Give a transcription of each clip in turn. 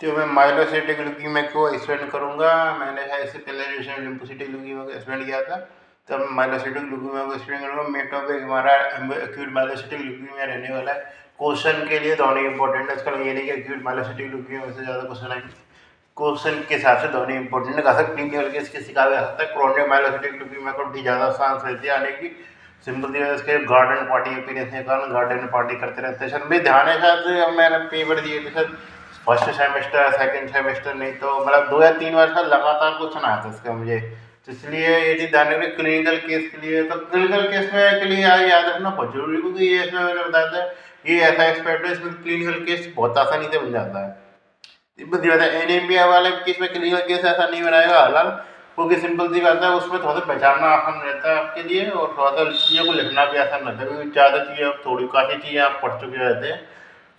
तो मैं माइलोसाइटिक ल्यूकीमिया को एक्सप्लेन करूँगा। मैंने है इससे पहले जो लिम्फोसिटिक ल्यूकीमिया को एक्सप्लेन किया था, तब मैं माइलोसाइटिक ल्यूकीमिया को एक्सप्लेन करूँगा। मेन टॉपिक हमारा एक्यूट माइलोसाइटिक ल्यूकीमिया रहने वाला है। क्वेश्चन के लिए दोनों इंपॉर्टेंट है, इसका ये नहीं कि एक्यूट माइलोसाइटिक ल्यूकीमिया से ज़्यादा क्वेश्चन आएंगे। क्वेश्चन के हिसाब से दोनों इंपॉर्टेंट है। खासा क्लिनिकल केस किसी का भी आ सकता है। क्रोनिक माइलोसाइटिक ल्यूकीमिया को ज़्यादा चांस रहती है आने की। सिंपल सी बात, इसके गार्डन पार्टी अपीयरेंस के कारण गार्डन पार्टी करते रहते हैं। शायद मेरे ध्यान है, शायद मैंने पेपर दिए थे शायद फर्स्ट सेमेस्टर सेकंड सेमेस्टर, नहीं तो मतलब 2 या 3 बार का लगातार क्वेश्चन आया था इसका मुझे। तो इसलिए ये चीज़ ध्यान रखना क्लिनिकल केस के लिए। तो क्लिनिकल केस में के लिए याद रखना बहुत जरूरी है, क्योंकि ये इसमें मैंने बताया था, ये ऐसा एक्सपर्ट है, इसमें क्लिनिकल केस बहुत आसानी से बन जाता है। सिंपल सी बात है, एनीमिया वाले केस में क्लिनिकल केस ऐसा नहीं बनाएगा हालाल, क्योंकि सिंपल सी बात है, उसमें थोड़ा सा पहचानना आसान रहता है आपके लिए, और थोड़ा सा चीज़ों को लिखना भी आसान रहता है, क्योंकि ज़्यादा चीज़ें आप थोड़ी काफ़ी चीज़ें आप पढ़ चुके रहते हैं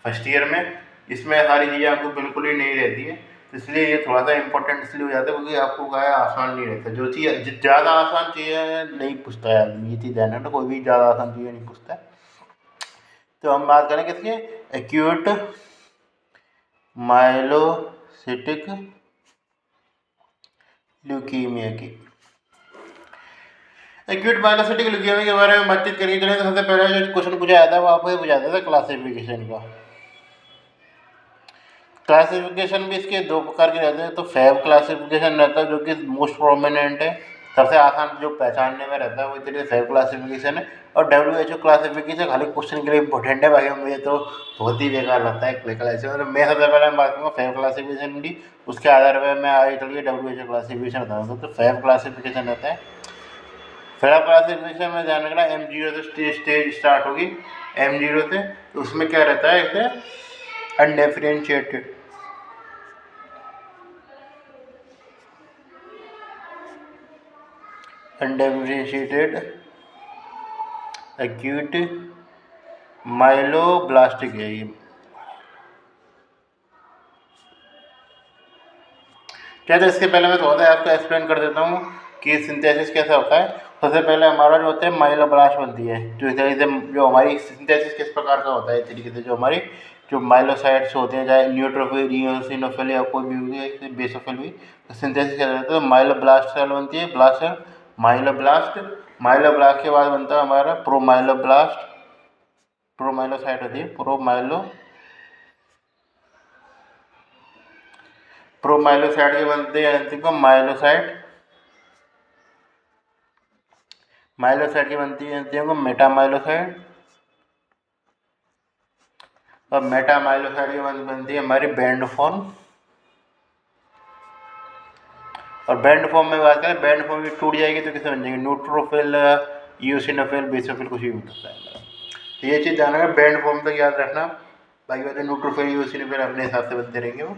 फर्स्ट ईयर में। इसमें सारी चीज़ें आपको बिल्कुल ही नहीं रहती है, तो इसलिए ये थोड़ा सा इंपॉर्टेंट इसलिए हो जाता है, क्योंकि आपको क्या है, आसान नहीं रहता। जो चीज़ ज़्यादा आसान चीज़ें नहीं पूछता है आदमी, ये चीज़ ध्यान रखना, कोई भी ज़्यादा आसान चीज़ें नहीं पूछता है। तो हम बात करें किसकी, एक्यूट माइलोसिटिक ल्यूकीमिया की। एक्यूट माइलोसिटिक ल्यूकीमिया के बारे में बातचीत करेंगे। चलें, तो सबसे पहले जो क्वेश्चन पूछा जाता है वो आपको पूछा जाता है क्लासिफिकेशन का। क्लासिफिकेशन भी इसके दो प्रकार के रहते हैं। तो फैब क्लासिफिकेशन रहता है, जो कि मोस्ट प्रोमिनेंट है, सबसे आसान जो पहचानने में रहता है, वो तरीके फैब क्लासिफिकेशन है। और WHO क्लासिफिकेशन खाली क्वेश्चन के लिए इंपॉर्टेंट है, बाकी मुझे तो बहुत ही बेकार लगता है क्लासिफिकेशन। मैं सबसे पहले बात करूँगा फैब क्लासिफिकेशन की, उसके आधार पर मैं आगे चलिए WHO क्लासिफिकेशन बताऊँगा। तो फैब क्लासिफिकेशन रहता है, फैब क्लासिफिकेशन में ध्यान रखना M0 से स्टेज स्टार्ट होगी, M0 से। तो उसमें क्या रहता है, इसे अनडिफरेंशिएटेड undifferentiated acute माइलोब्लास्टिक है ये। क्या था, इसके पहले मैं थोड़ा सा आपको एक्सप्लेन कर देता हूँ कि सिंथेसिस कैसा होता है। सबसे पहले हमारा जो होता है माइलोब्लास्ट बनती है, जो इस तरीके से जो हमारी सिंथेसिस किस प्रकार का होता है, इस तरीके से जो हमारी जो माइलोसाइट्स होते हैं, चाहे न्यूट्रोफिल, इओसिनोफिल या कोई भी हुई बेसोफिल भी, तो सिंथेसिस क्या रहता है, तो माइलोब्लास्ट सेल बनती है, ब्लास्ट सेल, माइलोब्लास्ट। माइलोब्लास्ट के बाद बनता है हमारा प्रोमाइलोब्लास्ट, प्रोमाइलोसाइट होती है, प्रोमाइलोसाइट के बनते हैं अंतिम को माइलोसाइट, माइलोसाइट की बनती है अंतिम को मेटामाइलोसाइट, और मेटामाइलोसाइट की बनती है हमारी बैंड फॉर्म। और बैंड फॉर्म में बात करें, बैंड फॉर्म की टूट जाएगी तो किसे बन जाएगी, न्यूट्रोफिल, यूसिनोफिल, बेसोफिल, कुछ भी हो सकता है। तो ये चीज़ जाना है, बैंड फॉर्म तक याद रखना, बाकी बात है न्यूट्रोफिल, यूसिनोफिल अपने हिसाब से बनते रहेंगे वो।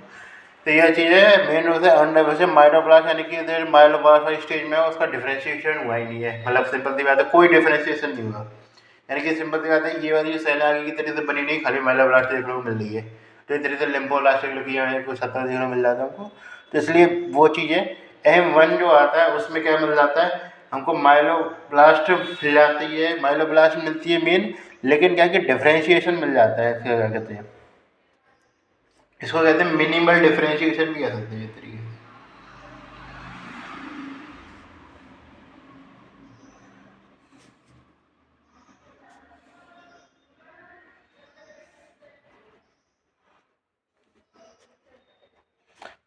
तो यह चीज़ है मेन रूप से वैसे माइलोब्लास्ट, यानी कि इधर माइलोब्लास्ट वाली स्टेज में उसका डिफ्रेंशिएशन हुआ ही नहीं है, मतलब सिंपल सी बात है, कोई डिफ्रेंशिएशन नहीं हुआ। यानी कि सिंपल सी बात है, ये वाली सेल आगे की तरह से बनी नहीं, खाली माइलोब्लास्ट देखने को मिल रही है। तो इस तरह से लिम्फोब्लास्ट कुछ 70 देखने को मिल जाता है हमको। तो इसलिए वो चीज़ें M1 जो आता है उसमें क्या मिल जाता है हमको, माइलोब्लास्ट मिल जाती है, माइलोब्लास्ट मिलती है मेन, लेकिन क्या कि डिफ्रेंशिएशन मिल जाता है, इसका क्या कहते हैं, इसको कहते हैं मिनिमल डिफरेंशिएशन भी कह सकते हैं इस तरीके से।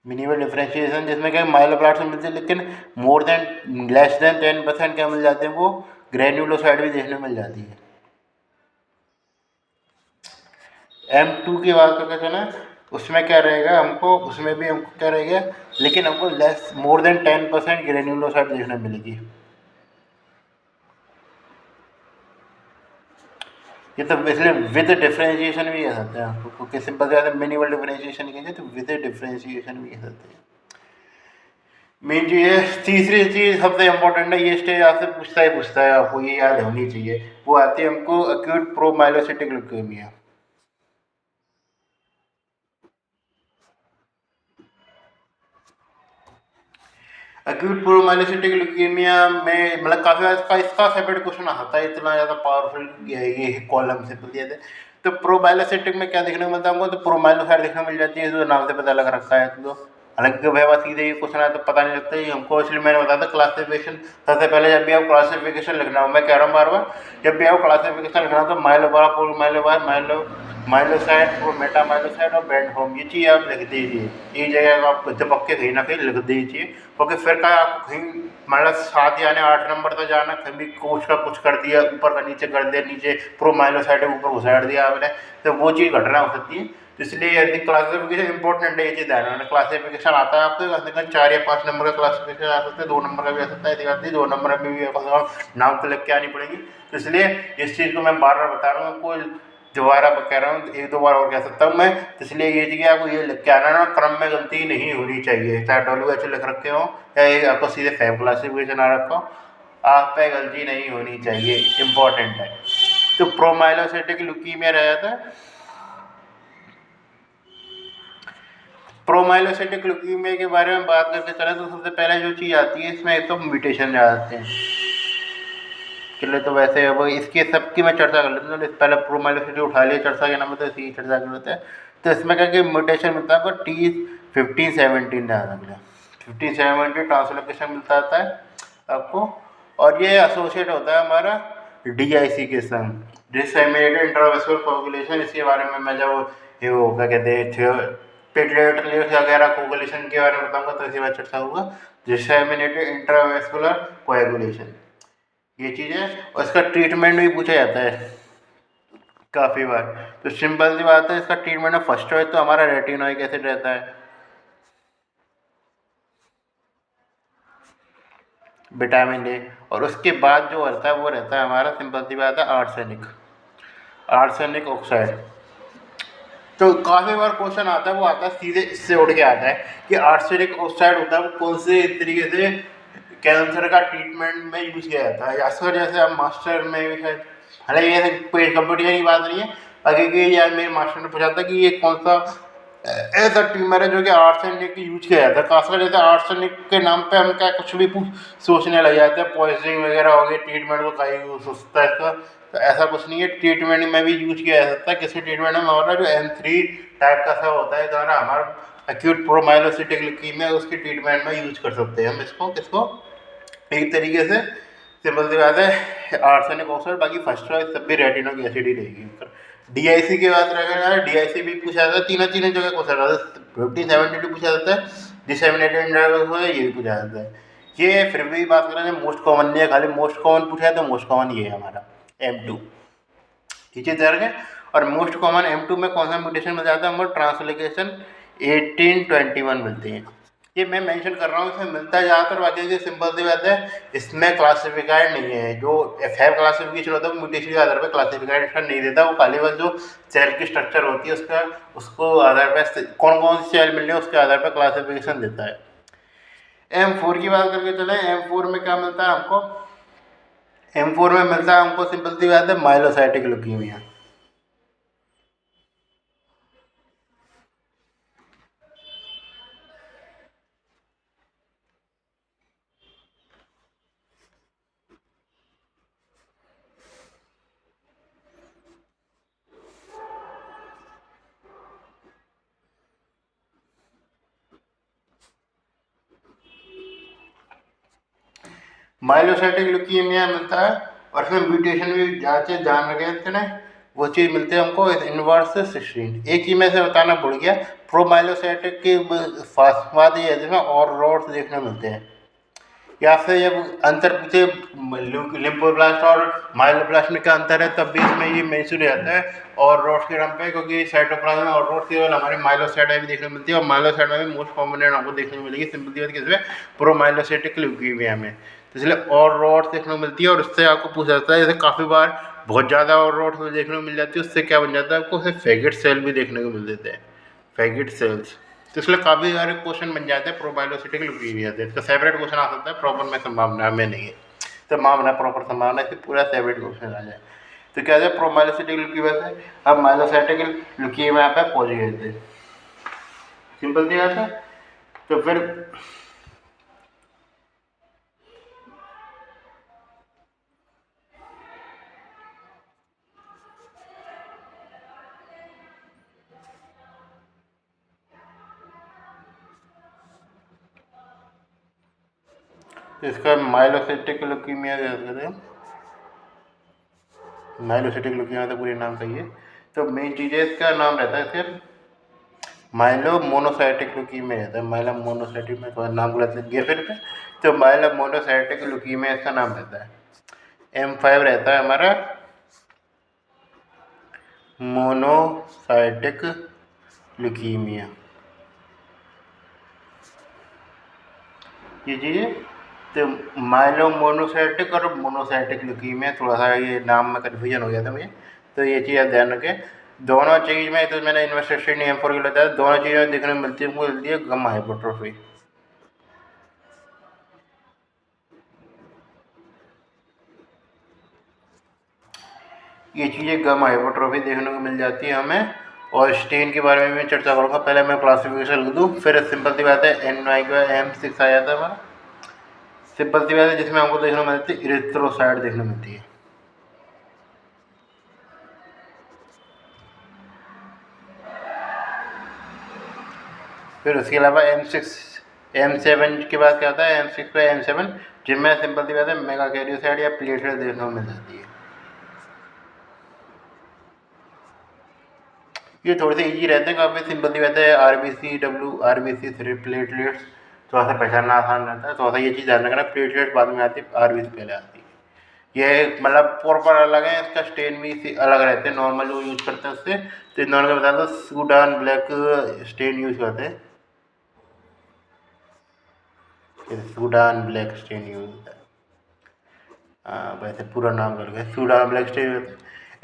मिनिमल डिफरेंशिएशन जिसमें क्या माइलोब्लास्ट मिलते हैं, लेकिन मोर देन लेस देन 10% क्या मिल जाते हैं, वो ग्रेन्युलोसाइट भी देखने को मिल जाती है। M2 की बात करके चलें, उसमें क्या रहेगा हमको, उसमें भी हमको क्या रहेगा, लेकिन हमको लेस मोर देन 10% ग्रेन्युलोसाइट देखने को मिलेगी। ये तो इसलिए विद डिफरेंशिएशन भी कह सकते हैं आपको, क्योंकि सिंपल से मिनिमल डिफरेंशिएशन कहेंगे तो विद डिफरेंशिएशन भी कह सकते हैं। मेन चीज़ है, तीसरी चीज़ सबसे इम्पोर्टेंट है, ये स्टेज आपसे पूछता है, आपको ये याद होनी चाहिए, वो आती है हमको एक्यूट प्रोमाइलोसिटिक ल्यूकेमिया। एक्यूट प्रोमाइलोसिटिक ल्यूकेमिया में मतलब काफ़ी बार इसका सेपरेट क्वेश्चन आ सकता है, इतना ज़्यादा पावरफुल ये कॉलम से दिया था। तो प्रोमाइलोसाइटिक में क्या देखने को मिलता है हमको, तो प्रोमाइलोसाइट देखने को मिल जाती है, जो नाम से पता लग रखा है। तो हालांकि भाई बात सीधे ये क्वेश्चन आया तो पता नहीं लगता ही हमको, इसलिए मैंने बताया था क्लासिफिकेशन। सबसे पहले जब भी आप क्लासिफिकेशन लिखना हो, मैं कह रहा हूँ बार बार, जब भी आप क्लासिफिकेशन लिखना हो तो माइलोबार, प्रोमाइलोबार, माइलोसाइट, मेटामाइलोसाइट और बैंड होम, ये चीज़ आप लिख दीजिए। ये जगह आप पक्के कहीं ना कहीं लिख दीजिए, क्योंकि फिर का आपको कहीं मतलब 7 यानी 8 नंबर तक जाना, कभी कोच का कुछ कर दिया, ऊपर का नीचे कर दिया, नीचे प्रोमाइलोसाइट ऊपर घुसाड़ दिया आपने, तो वो चीज़ घटना हो सकती है। तो इसलिए यदि क्लासिफिकेशन इंपॉर्टेंट है, ये चीज़ ध्यान रखना। क्लासिफिकेशन आता है आपको कम से कम 4 या 5 नंबर का क्लासिफिकेशन आ सकता है, 2 नंबर का भी आ सकता है, यदि आती 2 नंबर में भी आपको नाम तो लिख के आनी पड़ेगी। तो इसलिए इस चीज़ को मैं बार बार बता रहा हूँ, कोई दोबारा कह रहा हूँ, 1-2 बार और कह सकता हूँ मैं। तो इसलिए ये चीज़ आपको ये लिख के आना ना, क्रम में गलती नहीं होनी चाहिए, चाहे WH लिख रखे हो या ये आपको सीधे फैब क्लासिफिकेशन आ रखा हो, आप पे गलती नहीं होनी चाहिए, इंपॉर्टेंट है। तो प्रोमाइलोसाइटिक ल्यूकीमिया रह जाता है। प्रोमाइलोसाइटिक ल्यूकीमिया के बारे में बात करके चले तो सबसे पहले जो चीज़ आती है इसमें, एक तो म्यूटेशन आ जाते हैं। चलिए, तो वैसे अब इसकी सबकी मैं चर्चा कर लेता हूँ। पहले प्रोमाइलोसिटी उठा लिया चर्चा के नाम में, तो इसी की चर्चा कर लेते हैं। तो इसमें क्या कि म्यूटेशन मिलता है आपको T1517 ध्यान रखना, 1517 ट्रांसलोकेशन मिलता आता है आपको, और ये एसोसिएट होता है हमारा DIC के संग, डिसएमिनेटेड इंट्रावेस्कुलर कोगुलेशन। इसके बारे में मैं जब ये वो क्या कहते हैं प्लेटलेट्स वगैरह कोगुलेशन के बारे में बताऊंगा तो इसी बार चर्चा होगा, डिसएमिनेटेड इंट्रावेस्कुलर कोएगुलेशन, ये चीज़ है। और इसका ट्रीटमेंट भी पूछा जाता है काफ़ी बार। तो सिंपल सी बात है, इसका ट्रीटमेंट में फर्स्ट चॉइस तो हमारा रेटिनोइक एसिड रहता है, विटामिन ए। और उसके बाद जो रहता है वो रहता है हमारा, सिंपल सी बात है, आर्सेनिक, आर्सेनिक ऑक्साइड। तो काफ़ी बार क्वेश्चन आता है, वो आता है सीधे इससे उड़ के आता है कि आर्सेनिक ऑक्साइड होता है वो कौन से तरीके से कैंसर का ट्रीटमेंट में यूज़ किया जाता है, या फिर जैसे आप मास्टर में भी शायद, हालांकि ये कोई कंपटीशन की बात नहीं है, आगे कि यार मेरे मास्टर ने पूछा था कि ये कौन सा ऐसा ट्यूमर है जो कि आर्सेनिक यूज किया जाता है। खासकर जैसे आर्सेनिक के नाम पे हम क्या कुछ भी सोचने लग जाते हैं, पॉइजनिंग वगैरह हो गई, ट्रीटमेंट तो कहीं यूज होता है इसका। तो ऐसा कुछ नहीं है, ट्रीटमेंट में भी यूज किया जा सकता है। किसी ट्रीटमेंट में हमारा जो M3 टाइप का सा होता है, द्वारा हमारा एक्यूट प्रोमाइलोसिटिक ल्यूकीमिया, उसकी ट्रीटमेंट में यूज कर सकते हैं हम इसको, किसको, एक तरीके से सिंपल सी बात है, आर्सेनिक ऑक्साइड। बाकी फर्स्ट चॉइस सब भी रेटिनोइक एसिड ही रहेगी। DIC की बात रखें, DIC भी पूछा जाता है, तीनों तीनों जगह पूछा जाता है, 1572 पूछा जाता है, डिसएमिनेटेड इंट्रावेस्कुलर ये भी पूछा जाता है। ये फिर भी बात करें मोस्ट कॉमन नहीं है, खाली मोस्ट कॉमन पूछा है तो मोस्ट कॉमन ये है हमारा M2, ठीक है दर्ज है। और मोस्ट कॉमन M2 में कौन सा म्यूटेशन मिल जाता है हमको, ट्रांसलोकेशन 1821 मिलती है। ये मैं मेंशन कर रहा हूँ, इसमें मिलता है ज़्यादातर, बाकी की सिंपल सी बात है, इसमें क्लासिफाइड नहीं है। जो F5 क्लासिफिकेशन होता है वो म्यूटेशन के आधार पर क्लासिफिकेशन नहीं देता, वो खाली बस जो सेल की स्ट्रक्चर होती है उसका, उसको आधार पर कौन कौन सी सेल मिल रही है उसके आधार पर क्लासिफिकेशन देता है। M4 की बात करके चले, M4 में क्या मिलता है हमको, M4 में मिलता है हमको सिंपल सी बात है माइलोसाइटिक ल्यूकीमिया। माइलोसाइटिक ल्यूकीमिया मिलता है, और इसमें म्यूटेशन भी जहाँ चीज़ ध्यान रखें थे ना, वो चीज़ मिलती है हमको इनवर्स 16। एक ही में से बताना भूल गया, प्रोमाइलोसाइटिक के बाद ये है जिसमें और रोड्स देखने मिलते हैं, या फिर जब अंतर पूछे लिम्फोब्लास्ट और माइलोब्लास्ट में क्या अंतर है, तब भी इसमें ये मेंशन रहता है और रोड्स के नाम पे, क्योंकि साइटोप्लाज्म में और रोड्स केवल हमारे माइलोसाइट में भी देखने को मिलती है, और माइलोसाइट में भी मोस्ट कॉम्पोनेंट आपको देखने को मिलेगी सिंपल सी बात किसमें, प्रोमाइलोसाइटिक ल्यूकीमिया में। तो इसलिए और रोड्स देखने को मिलती है, और उससे आपको पूछा जाता है, जैसे काफ़ी बार बहुत ज़्यादा और रोड्स देखने को मिल जाती है, उससे क्या बन जाता है आपको, उससे फैगेट सेल भी देखने को मिल देते हैं, फैगेट सेल्स। तो इसलिए काफ़ी सारे क्वेश्चन बन जाते हैं प्रोबायोलॉजिकल ल्यूकीमिया से। इसका सेपरेट क्वेश्चन आ सकता है, प्रॉपर में संभावना में नहीं है, संभावना प्रॉपर संभावना है कि पूरा सेपरेट क्वेश्चन आ जाए। तो क्या है प्रोमाइलोसाइटिक ल्यूकीमिया से अब माइलोसाइटिक ल्यूकीमिया पे पहुंच गए थे, सिंपल सी बात है। तो फिर इसका माइलोसिटिक ल्यूकीमिया कहते हैं। माइलोसिटिक ल्यूकीमिया तो पूरे नाम का ही है। तो मेन चीज़ है, इसका नाम रहता है फिर माइलो मोनोसाइटिक ल्यूकीमिया रहता है। माइलो मोनोसाइटिक में थोड़ा नाम गलत लग गया फिर पे। तो माइलो मोनोसाइटिक ल्यूकीमिया इसका नाम रहता है। M5 रहता है हमारा मोनोसाइटिक ल्यूकीमिया। ये चीज़ है। तो माइलो मोनोसाइटिक और मोनोसाइटिक ल्यूकीमिया, थोड़ा सा ये नाम में कन्फ्यूजन हो गया था मुझे। तो ये चीज़ आप ध्यान रखें। दोनों चीज़ में, तो मैंने इन्वेस्टिगेशन M4 के बताया, दोनों चीज़ें देखने में मिलती है, हमको मिलती है गम्मा हाइपरट्रोफी। ये चीज़ें गम हाइपरट्रोफी देखने को मिल जाती है हमें। और स्टेन के बारे में मैं चर्चा करूँगा। पहले मैं क्लासिफिकेशन लिख दूँ, फिर सिंपल सी बात है N9 का M6 आ जाता है हमारा। सिंपल सी बात है, जिसमें हमको देखने को मिलती है इरिथ्रोसाइट देखने को मिलती है। फिर उसके अलावा M7 के बाद क्या आता है, M6 पे M7, जिनमें सिंपल सी बात है मेगाकैरियोसाइट या प्लेटलेट देखने को मिल जाती है। ये थोड़े से ईजी रहते हैं काफ़ी, सिंपल सी बात है। RBC प्लेटलेट्स थोड़ा सा पहचानना आसान रहता है। थोड़ा सा ये चीज़ ध्यान रखना, प्लेटलेट बाद में आती है, RBC पहले आती है। ये मतलब प्रॉपर अलग है, इसका स्टेन भी अलग रहते हैं नॉर्मल जो यूज़ करते हैं उससे। तो इन दोनों का बता दो, सूडान ब्लैक स्टेन यूज़ करते हैं। सूडान ब्लैक स्टेन यूज़ होता है। वैसे पूरा नाम कर गए, सूडान ब्लैक स्टेन होता है।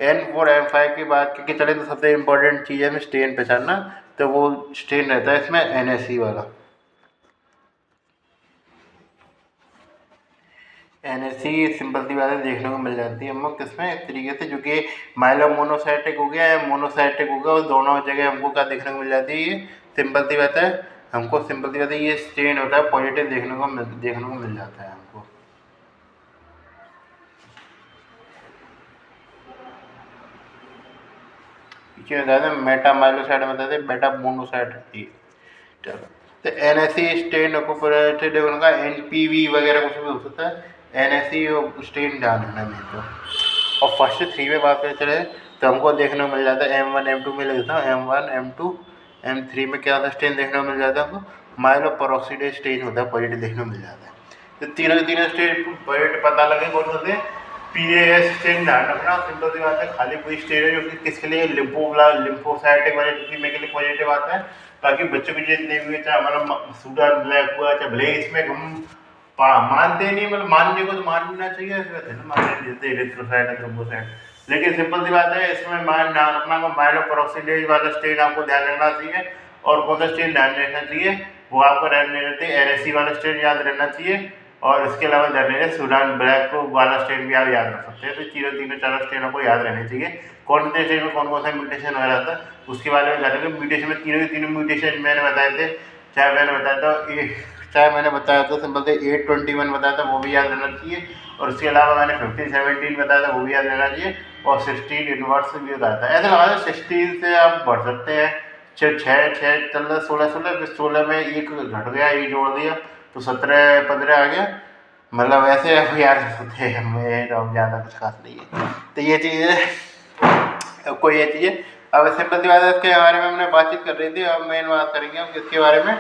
N4 M5 की बात करके चले तो सबसे इम्पोर्टेंट चीज़ है में स्टेन पहचानना। तो वो स्टेन रहता है इसमें NSE वाला। NSE सिंपल सी बात है, देखने को मिल जाती है हमको किसमें, इस तरीके से, जो कि माइलो मोनोसाइटिक हो गया या मोनोसाइटिक हो गया, वो दोनों जगह हमको क्या देखने को मिल जाती है। सिंपल सी बात है, हमको सिंपल सी बात है, ये स्टेन होता है पॉजिटिव देखने को मिल जाता है हमको। पीछे बताते हैं मेटा माइलोसाइट में बताते हैं बेटा मोनोसाइट रहती है। चलो, तो NSE स्टेन कोऑपरेटिव उनका NPV वगैरह कुछ भी हो सकता है। NSE स्टेन ध्यान रखना है मेरे को। और फर्स्ट 3 में बात करें चले तो हमको देखने को मिल जाता है M1 M2 में ले लेता हूँ। M1 M2 M3 में क्या होता है, स्टेन देखने को मिल जाता है हमको माइलो पेरोक्साइड स्टेन होता है, पॉजिटिव देखने को मिल जाता है। तो तीनों के तीनों स्टेन पॉजिटिव पता लगे कौन होते हैं। PAS स्टेन ध्यान रखना, सिंपल सी बात है, खाली कोई स्टेन है जो कि किसके लिए, लिम्फोसाइटिक वाले ल्यूकीमिया के लिए पॉजिटिव आता है। ताकि बच्चों के जितने भी, चाहे हमारा सूडान ब्लैक हुआ, चाहे भले इसमें हम मानते नहीं, मतलब मानने को तो मान लेना चाहिए, इसमें ना मान लेते इरिथ्रोसाइट है, थ्रोम्बोसाइट। लेकिन सिंपल सी बात है, इसमें मान ध्यान रखना को माइलो पेरोक्साइड वाला स्टेन आपको ध्यान रखना चाहिए। और कौन सा स्टेन ध्यान रखना चाहिए, वो आपको रहने रहते हैं NSE वाला स्टेन याद रहना चाहिए। और इसके अलावा ध्यान रखिए सूडान ब्लैक वाला स्टेन भी आप याद रख सकते हैं। तो तीनों चारों स्टेनों को याद रहने चाहिए। कौन से स्टेन में कौन कौन सा म्यूटेशन हो रहा था उसके बारे में ध्यान रखें। म्यूटेशन में तीनों के तीनों म्यूटेशन मैंने बताए थे। चाहे मैंने बताया था सिंपल से 821 बताया था, वो भी याद रहना चाहिए। और उसके अलावा मैंने 1517 बताया था, वो भी याद रहना चाहिए। और 16 इनवर्स भी बताया था। ऐसा लगा था 16 से आप बढ़ सकते हैं, छः छः छः चल रहा 16 फिर 16 में एक घट गया, एक जोड़ दिया तो 17 15 आ गया। मतलब ऐसे अब याद रख सकते हैं हमें, तो ज़्यादा कुछ खास नहीं है। तो ये चीज़ है, कोई ये चीज़ है। अब सिंपल सी बात है, इसके बारे में हमने बातचीत कर रही थी। अब मेन बात करेंगे हम किसके बारे में,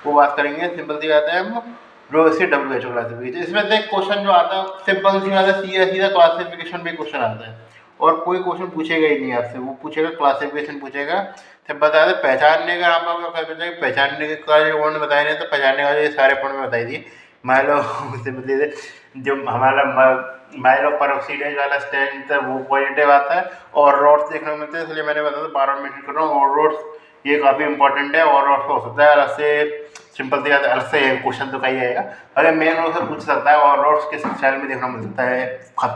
वो बात करेंगे सिंपल सी बात है हम रो से WHO क्लासिफिकेशन। इसमें से क्वेश्चन जो आता है सिंपल सी बात है, सीधा सीधा क्लासिफिकेशन भी क्वेश्चन आता है। और कोई क्वेश्चन पूछेगा ही नहीं आपसे, वो पूछेगा क्लासिफिकेशन पूछेगा। सब बता दें पहचानने का, आपको पहचानने के कार्य उन्होंने बताए नहीं, तो पहचानने का ये सारे पॉइंट में बताई दिए। माइलो सिंपली जो हमारा माइलो पेरोक्साइड वाला स्टेन था वो पॉजिटिव आता है। और रॉड्स देखने को मिलते हैं, इसलिए मैंने बताया था 12 मिनट कर रहा हूँ। और रॉड्स ये काफ़ी इंपॉर्टेंट है। और रॉड्स हो सकता है अलग से, सिंपल सी बात है, अलग से क्वेश्चन तो कहीं आएगा। अगर मेन रोड से पूछ सकता है। और रॉड्स किस स्टाइल में देखना मिल सकता है,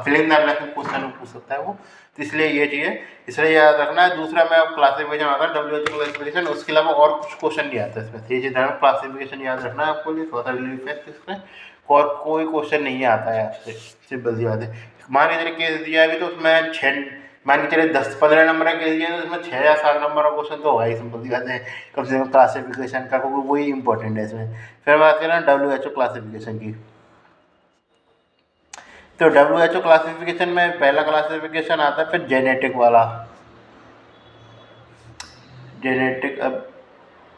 फिलिंग द ब्लैंक क्वेश्चन पूछ सकता है वो। तो इसलिए ये चीज़ है, इसलिए याद रखना है। दूसरा मैं क्लासिफिकेशन आता है WHO क्लासिफिकेशन, उसके अलावा और कुछ क्वेश्चन नहीं आता इसमें। ये चीज़ क्लासिफिकेशन याद रखना है आपको लिए, थोड़ा सा रिलीफ है इसमें। और कोई क्वेश्चन नहीं आता है आपसे, सिंपल सी बात है। मान के चलिए केस दिया है अभी, तो उसमें 6 मान के चलिए 10-15 नंबर का केस दिया है, तो उसमें 6 या 7 नंबर का क्वेश्चन तो होगा ही, सिंपल सी बात है। कम से कम क्लासिफिकेशन का, क्योंकि वही इंपॉर्टेंट है इसमें। फिर बात करें WHO क्लासिफिकेशन की। तो WHO क्लासिफिकेशन में पहला क्लासिफिकेशन आता है फिर जेनेटिक वाला, जेनेटिक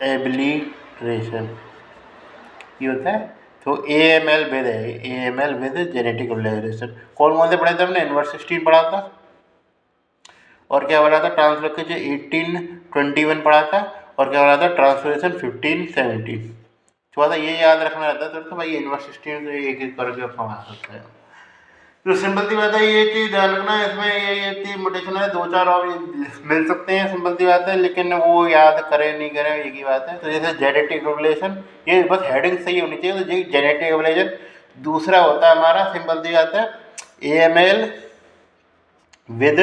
एबिलिटेशन ये होता है। तो AML विद है, AML विद जेनेटिक एबिलिटेशन। कौन कौन से पढ़े थे हमने? इनवर्स 16 पढ़ा था, और क्या पढ़ा था? ट्रांसलोकेशन 1821 पढ़ा था, और क्या पढ़ा था? ट्रांसलेशन 1517। थोड़ा सा ये याद रखना रहता है तो भाई इनवर्स 16 एक एक करके अपना आ सकता है। तो सिंपल सी बात है, ये चीज़ ध्यान रखना है। इसमें ये चीज मोटेशन है, 2-4 और मिल सकते हैं, सिंपल सी बात है, लेकिन वो याद करें नहीं करें एक ही बात है। तो जैसे जेनेटिक रेगुलेशन, ये बस हेडिंग सही होनी चाहिए। तो ये जेनेटिक रेगुलेशन। दूसरा होता है हमारा, सिंपल सी बात है, AML विद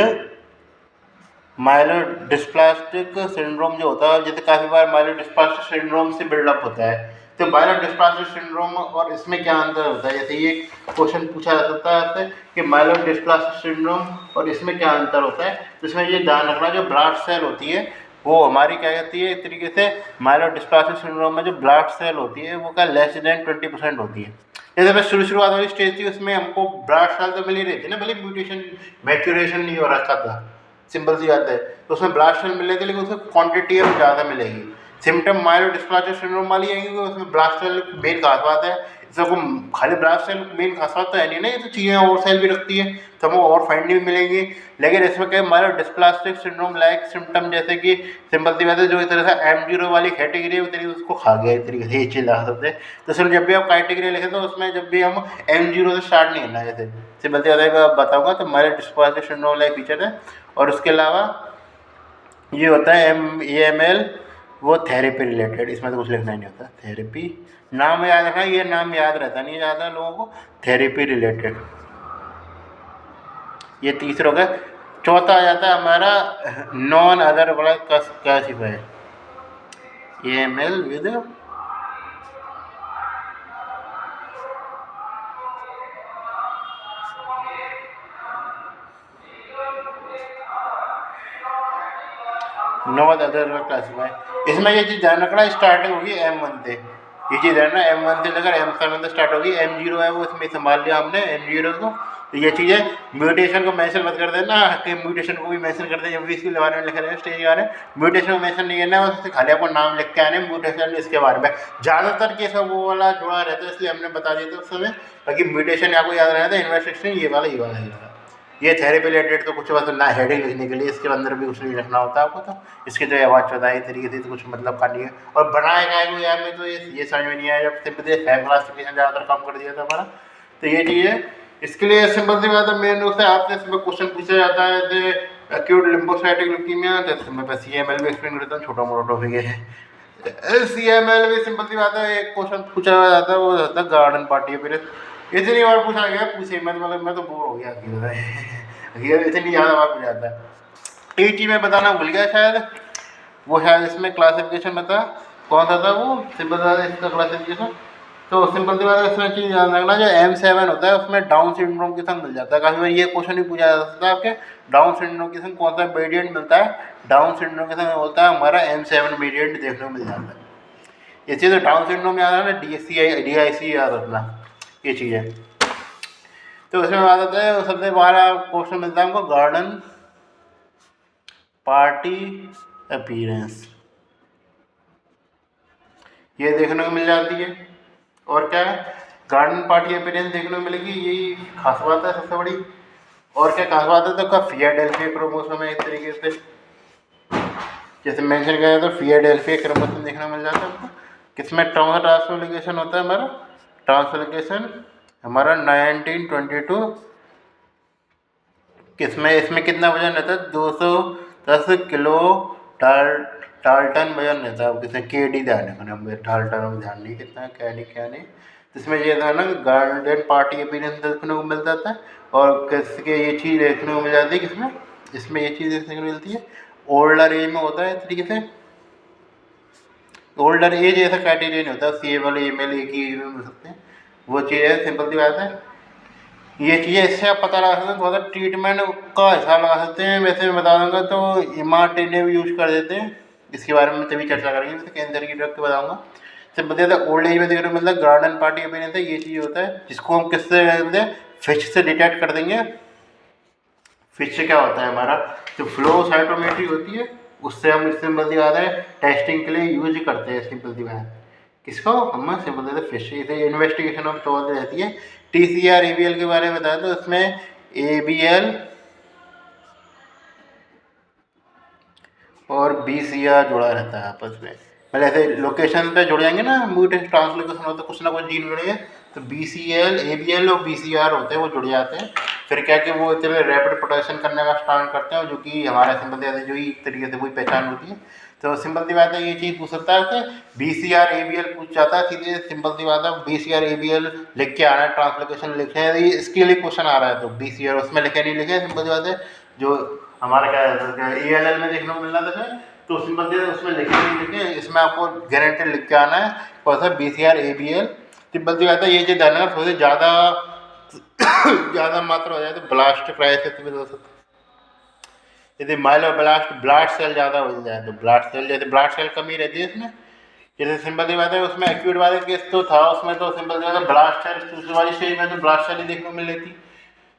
माइलोडिस्प्लास्टिक सिंड्रोम जो होता है, जैसे काफ़ी बार माइलोडिस्प्लास्टिक सिंड्रोम से बिल्डअप होता है। तो माइलोडिस्प्लास्टिक सिंड्रोम और इसमें क्या अंतर होता है? जैसे ये क्वेश्चन पूछा जा सकता है आपसे कि माइलोडिस्प्लास्टिक सिंड्रोम और इसमें क्या अंतर होता है। तो इसमें ये ध्यान रखना, जो ब्लड सेल होती है वो हमारी क्या कहती है, एक तरीके से माइलोडिस्प्लास्टिक सिंड्रोम में जो ब्लड सेल होती है वो क्या लेस देन 20% होती है। जैसे मैं शुरुआत वाली स्टेज थी उसमें हमको ब्लड सेल तो मिल ही रही थी ना, भले म्यूटेशन मैच्योरेशन नहीं हो रखा था, सिंपल सी बात है। तो उसमें ब्लड सेल मिलेगी लेकिन उसमें क्वांटिटी अब ज़्यादा मिलेगी। सिम्टम माइलोडिस्प्लास्टिक सिंड्रोम वाली आएगी क्योंकि उसमें ब्लड सेल मेन खास बात है। इसको खाली ब्लड सेल मेन खास बात तो है नहीं ना, ये तो चीज़ें और सेल भी रखती है, तो हमें और फाइंडिंग भी मिलेंगी। लेकिन इसमें क्या माइलोडिस्प्लास्टिक सिंड्रोम लाइक सिम्टम, जैसे कि सिंपल सी बात है, जो इस तरह से M0 वाली कैटेगरी है वो तरीके से उसको खा गया, एक तरीके से ये चीज़ लगा सकते हैं। तो सिर्फ जब भी आप कैटेगरी लिखें तो उसमें जब भी हम M0 से स्टार्ट नहीं करना, जैसे सिंपल सी बात है बताऊँगा। तो माइलोडिस्प्लास्टिक सिंड्रोम लाइक फीचर है। और उसके अलावा ये होता है AML वो थेरेपी रिलेटेड, इसमें तो कुछ लिखना ही नहीं होता। थेरेपी नाम याद रखना, ये नाम याद रहता नहीं ज़्यादा लोगों को, थेरेपी रिलेटेड। ये तीसरा हो गया। चौथा आ जाता है हमारा नॉन अदर वाला classifier, AML with not other classifier. इसमें ये चीज़ ध्यान रखना, स्टार्टिंग होगी M1 से, ये चीज़ ध्यान रखना, M1 से लेकर M7 तक स्टार्ट होगी। M0 है वो इसमें संभाल लिया हमने M0 को। तो ये चीज़ है, म्यूटेशन को मेंशन मत कर देना कि म्यूटेशन को भी मेंशन कर दे जब भी इसके बारे में लिख रहे हैं, स्टेज के बारे में म्यूटेशन को मेंशन नहीं करना है, बस खाली आपको नाम लिख के आने म्यूटेशन इसके बारे में। ज़्यादातर केस वो वाला जुड़ा रहता है, इसलिए हमने बता दिया था उस समय। बाकी म्यूटेशन आपको याद रहता है, इन्वेस्टिगेशन ये वाला ये वाला ये वाला। ये थेरेपी रिलेटेड तो कुछ बस ना हेडिंग लिखने के लिए, इसके अंदर भी कुछ नहीं रखना होता आपको। तो इसके जो आवाज़ चौथा है तरीके से तो कुछ मतलब का नहीं है। और बनाएगा है यार में तो ये समझ में नहीं आया, जब सिंपल फैम क्लासिफिकेशन ज़्यादातर काम कर दिया था हमारा। तो ये चीज़ है। इसके लिए सिंपल सी बात है, मेन रूप से आपसे इसमें क्वेश्चन पूछा जाता है जैसे एक्यूट लिम्फोसाइटिक ल्यूकीमिया। तो इसमें मैं CML भी एक्सप्लेन करता हूँ, छोटा मोटा टॉपिक है। CML भी सिंपल सी बात है, एक क्वेश्चन पूछा जाता है वो होता है गार्डन पार्टी अपीयरेंस। इतनी बार पूछा गया, पूछे मतलब मैं तो बोर हो गया इतनी ज़्यादा बार पूछा जाता है। एक चीज़ मैं बताना भूल गया शायद, वो शायद इसमें क्लासिफिकेशन बता कौन सा था वो, सिंपल सा था इसका क्लासिफिकेशन। तो सिंपल सी बात है, इसमें चीज़ याद रखना, जो M7 होता है उसमें डाउन सिंड्रोम के संग मिल जाता है। काफ़ी बार ये क्वेश्चन भी पूछा जा सकता है आपके, डाउन सिंड्रोम के संग कौन सा वेरिएंट मिलता है। डाउन सिंड्रोम के संग बोलता है हमारा M7 वेरिएंट देखने को मिल जाता है। ये चीज़ डाउन सिंड्रोम याद रखना, DIC याद रखना, ये चीज़ है। तो इसमें बात आता है सबसे बड़ा क्वेश्चन मिलता है हमको गार्डन पार्टी अपीयरेंस, ये देखने को मिल जाती है। और क्या है, गार्डन पार्टी अपीयरेंस देखने को मिलेगी, यही खास बात है सबसे बड़ी। और क्या खास बात है, तो फिलाडेल्फिया क्रोमोसोम है एक तरीके से, जैसे मेंशन किया तो फिलाडेल्फिया क्रोमोसोम देखने को मिल जाता है हमको। किसमें ट्रांसलोकेशन होता है हमारा, ट्रांसलोकेशन हमारा 1922। किसमें, इसमें कितना वजन रहता है, 210 किलो डाल्टन वजन रहता है। किसमें KD ध्यान रखना, डाल्टन में ध्यान नहीं, कितना क्या नहीं। तो इसमें ये था ना गार्डन पार्टी अपीयरेंस देखने को मिल जाता है। और किसके ये चीज़ देखने को मिल जाती है, किसमें, इसमें ये चीज़ देखने को मिलती है। ओल्डर एज में होता है तरीके से, ओल्डर एज ऐसा क्राइटेरिया नहीं होता, CML AML एक ही एज में मिल सकते हैं, वो चीज़ है। सिंपल सी बात है, ये चीज़ें इससे आप पता लगा सकते हैं। थोड़ा सा ट्रीटमेंट का हिसाब लगा सकते हैं। वैसे मैं बता दूंगा तो इमाटिनिब यूज कर देते हैं, इसके बारे में तभी चर्चा करेंगे। वैसे कैंसर की ड्रग के बताऊँगा। सिंपल सी बात है, ओल्ड एज में देखने को मिलता है गार्डन पार्टी अपीयरेंस है, ये चीज़ होता है जिसको हम किससे कहते हैं, फिश से डिटेक्ट कर देंगे। फिश से क्या होता है हमारा जो फ्लो साइटोमेट्री होती है, उससे हम सिंपल सी बात है टेस्टिंग के लिए यूज करते हैं। सिंपल सी बात किसको, हम सिंपल सी फिश, इसे इन्वेस्टिगेशन ऑफ तो रहती है। TCR ABL के बारे में बताया तो उसमें ABL और BCR जुड़ा रहता है आपस में। पहले ऐसे लोकेशन पे जुड़ जाएंगे ना, मूड ट्रांसलोकेशन होता है, कुछ ना कुछ जीन जुड़े हैं, तो BCL ABL और BCR होते हैं, वो जुड़ जाते हैं। फिर क्या कि वो इतने रैपिड प्रोटेक्शन करने का स्टार्ट करते हैं, जो कि हमारा सिंपल सी बात है जो ही एक तरीके से वही पहचान होती है। तो सिंपल सी बात है ये चीज़ पूछ सकता है कि BCR ABL पूछ जाता है सीधे। सिंपल सी बात है BCR ABL लिख के आ रहा है, ट्रांसलोकेशन लिखे हैं, ये इसके लिए क्वेश्चन आ रहा है, तो BCR उसमें लिखे नहीं लिखे, सिंपल सी बात है जो हमारा क्या है ALL में देखने को मिल रहा था, तो सिंपल सी उसमें लिखे नहीं लिखे, इसमें आपको गारंटेड लिख के आना है कौन सा BCR ABL। सिंपल सी बात है ये चीज़ जानना, थोड़ी ज़्यादा ज़्यादा मात्रा हो जाए तो ब्लास्ट क्राइसिस भी हो सकता है। यदि माइलोब्लास्ट ब्लास्ट सेल ज़्यादा हो जाए तो ब्लास्ट सेल, जैसे ब्लास्ट सेल कमी रहती है इसमें, जैसे सिंपल सी बात है उसमें एक्यूट वाले केस तो था, उसमें तो सिंपल सी बात है ब्लास्ट सेल दूसरी वाली स्टेज में तो ब्लास्ट सेल ही देखने को मिल रही थी।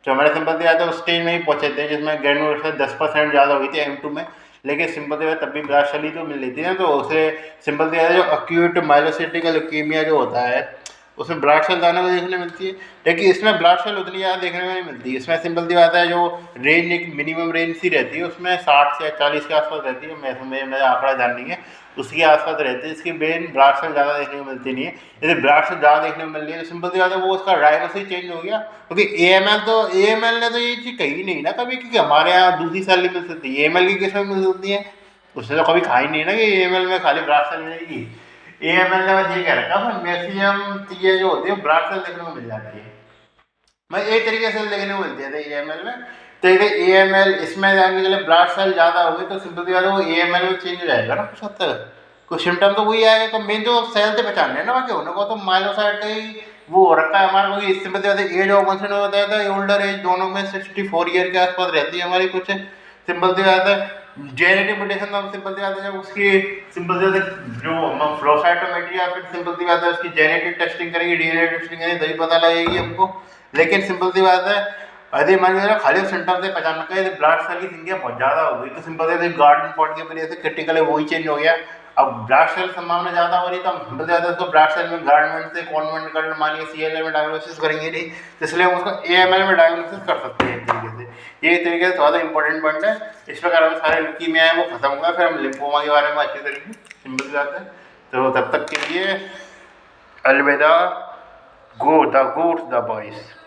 जो हमारे सिंपल सी बात है उस स्टेज में ही पहुंचे थे जिसमें ग्रेनुलेशन 10% ज़्यादा हुई थी M2 में, लेकिन सिंपल सी बात तब भी ब्लास्ट सेल ही तो मिल रही थी ना, तो उसे सिंपल सी बात है जो अक्यूट माइलोसाइटिक ल्यूकेमिया जो होता है उसमें ब्लड सेल दाने को देखने मिलती है, लेकिन इसमें ब्लड सेल उतनी ज़्यादा देखने को नहीं मिलती। इसमें सिंपल सी बात है जो रेंज एक मिनिमम रेंज सी रहती है, उसमें 60 से 40 के आसपास रहती है, मेरा आंकड़ा ध्यान नहीं है, उसके आसपास रहती है। इसकी मेन ब्लड सेल ज़्यादा देखने को मिलती नहीं है। यदि ब्लड सेल ज़्यादा देखने को मिल रही है तो सिंपल सी बात है वो उसका डायग्नोसिस चेंज हो गया, क्योंकि AML ने तो ये चीज़ कही नहीं ना कभी कि हमारे यहाँ दूसरी सेल नहीं मिल सकती। AML की किस में मिल सकती है, उसने तो कभी कहा ही नहीं ना कि AML में खाली ब्लड सेल मिलेगी। AML ने बस ये कह रखा है मैक्सिमम चीज़ें जो होती है ब्लड सेल देखने को मिल जाती है, मैं एक तरीके से देखने को मिलती है AML में। तो ये AML इसमें जाने के लिए ब्लड सेल ज़्यादा हो गई तो सिंपल सी बात है वो AML में चेंज हो जाएगा ना कुछ हद तक, कुछ सिम्टम तो वही आएगा। तो मेन जो सेल से पहचानने है ना बाकी होने को तो माइलोसाइट का ही वो हो रखा है हमारा, क्योंकि इससे ज़्यादा एज ऑफ कंसर्न बताया था, ओल्डर एज दोनों में 64 ईयर के आसपास रहती है हमारी कुछ सिंपल सी बात है जेनेटिक म्यूटेशन। अब सिंपल सी बात है जब उसकी सिंपल सी बात है जो हम फ्लो साइटोमेट्री या फिर सिंपल सी बात है उसकी जेनेटिक टेस्टिंग करेंगे, DNA टेस्टिंग करेंगे तभी पता लगेगी हमको। लेकिन सिंपल सी बात है यदि मान लीजिए खाली सिम्टम से पहचान का यदि ब्लड सेल की संख्या बहुत ज़्यादा हो गई तो सिंपल सी गार्डन पॉट की वजह से क्रिटिकल है वही चेंज हो गया। अब ब्लड सेल संभावना ज़्यादा हो रही तो हम सिंपल ज़्यादा उसको ब्लड सेल में गार्डमेंट से कॉन्वेंट कर मानिए CLL में डायग्नोसिस करेंगे नहीं, तो इसलिए हम उसको AML में डायग्नोसिस कर सकते हैं एक तरीके से। ये तरीके से ज़्यादा इंपॉर्टेंट पॉइंट है। इस प्रकार हमें सारे ल्यूकीमिया है वो खत्म होगा, फिर हम लिम्फोमा के बारे में अच्छी तरीके सिंपल सी बात है। तो तब तक के लिए अलविदा, गो द बॉयज़।